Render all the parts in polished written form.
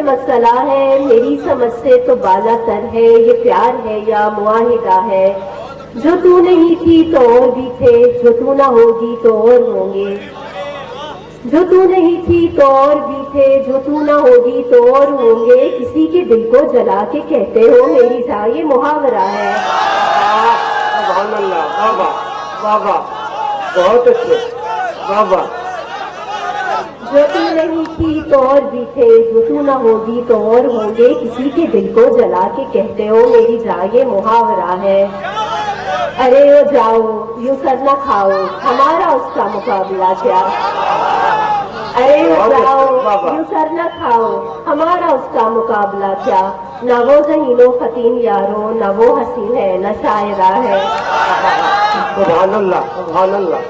مسئلہ ہے، میری سمجھ سے تو بالا تر ہے، یہ پیار ہے یا معاہدہ ہے؟ جو تو نہیں تھی تو اور بھی تھے، جو تو نہ ہوگی تو اور ہوں گے، جو تو نہیں تھی تو اور بھی تھے، جو تو نہ ہوگی تو اور ہوں گے، کسی کے دل کو جلا کے کہتے ہو میری جاں، یہ محاورہ ہے۔ سبحان اللہ، واہ واہ واہ، بہت اچھے، واہ واہ۔ جو تو نہیں تھی تو اور بھی تھے، جو تو نہ ہوگی تو اور ہوں گے، کسی کے دل کو جلا کے کہتے ہو میری جاں، یہ محاورہ ہے۔ ارے او جاؤ یوں سر نہ کھاؤ، ہمارا اس کا مقابلہ کیا؟ ارے او جاؤ یوں سر نہ کھاؤ، ہمارا اس کا مقابلہ کیا؟ نہ وہ ذہین و فتین یارو، نہ وہ حسین ہے نہ شاعرہ ہے۔ سبحان اللہ، سبحان اللہ۔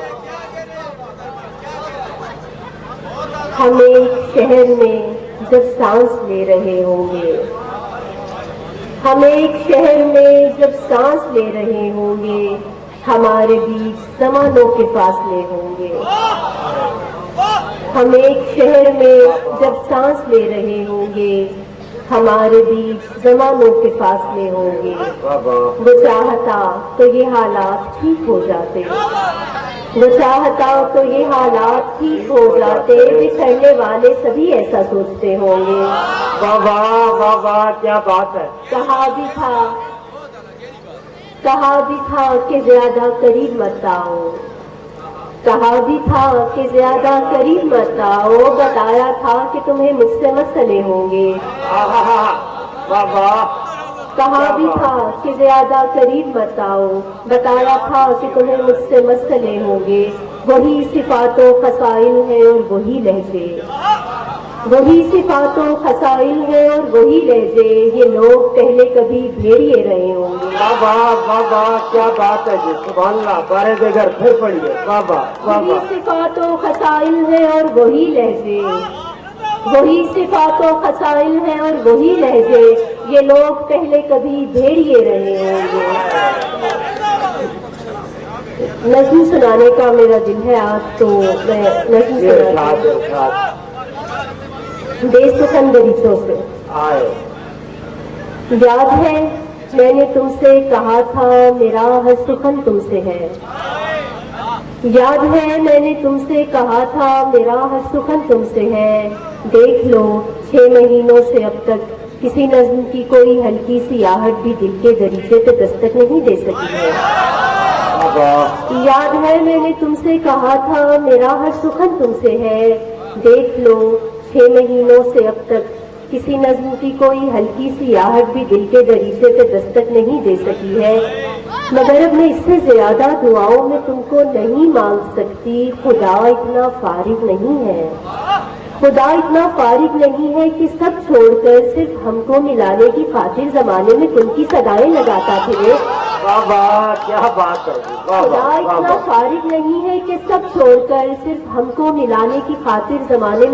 ہم ایک شہر میں جب سانس لے رہے ہوں گے، ہم ایک شہر میں جب سانس لے رہے ہوں گے، ہمارے بیچ زمانوں کے فاصلے ہوں گے۔ ہم ایک شہر میں جب سانس لے رہے ہوں گے، ہمارے بیچ زمانوں کے فاصلے ہوں گے۔ وہ چاہتا تو یہ حالات ٹھیک ہو جاتے، وہ چاہتا تو یہ حالات ٹھیک ہو جاتے، بچھڑنے والے سبھی ایسا سوچتے ہوں گے۔ واہ واہ واہ واہ، کیا بات ہے۔ کہا بھی تھا کہ زیادہ قریب مت آؤ، کہا بھی تھا کہ زیادہ قریب مت آؤ، بتایا تھا کہ تمہیں مجھ سے مسئلے ہوں گے۔ واہ واہ، کہا بھی تھا کہ زیادہ قریب مت آؤ، بتایا تھا کہ تمہیں مجھ سے مسئلے ہوں گے۔ وہی صفات و خصائل ہیں اور وہی لہجے، وہی صفات و خصائل ہیں اور وہی لہجے، یہ لوگ پہلے کبھی بھیڑیے رہے ہوں گے۔ واہ واہ واہ واہ، کیا بات ہے جی، سبحان اللہ۔ بارے دیگر پھر پڑھیے، واہ واہ واہ وہی واہ۔ صفات و خصائل ہیں اور وہی لہجے، وہی صفات و خصائل ہیں اور وہی لہجے، یہ لوگ پہلے کبھی بھیڑیے رہے ہوں گے۔ نظم سنانے کا میرا دل ہے آج، تو میں نظم سناتی ہوں۔ بے سکندری سے آئے۔ یاد ہے میں نے تم سے کہا تھا میرا ہر سخن تم سے ہے، یاد ہے میں نے تم سے کہا تھا میرا ہر سخن تم سے ہے، دیکھ لو 6 مہینوں سے اب تک کسی نظم کی کوئی ہلکی سی آہٹ بھی دل کے دریچے پہ دستک نہیں دے سکی ہے۔ یاد ہے میں نے تم سے کہا تھا میرا ہر سخن تم سے ہے، دیکھ لو 6 مہینوں سے اب تک کسی نظم کی کوئی ہلکی سی آہٹ بھی دل کے دریچے پہ دستک نہیں دے سکی ہے، مگر اب میں اس سے زیادہ دعاؤں میں تم کو نہیں مانگ سکتی۔ خدا اتنا فارغ نہیں ہے، خدا اتنا فارغ نہیں ہے کہ سب چھوڑ کر صرف ہم کو ملانے کی خاطر زمانے میں تم کی صدائیں لگاتا پھرے۔ واہ واہ، کیا بات ہے جی، واہ خدا واہ واہ اتنا واہ۔ فارغ نہیں ہے کہ سب چھوڑ کر صرف ہم کو ملانے کی خاطر زمانے میں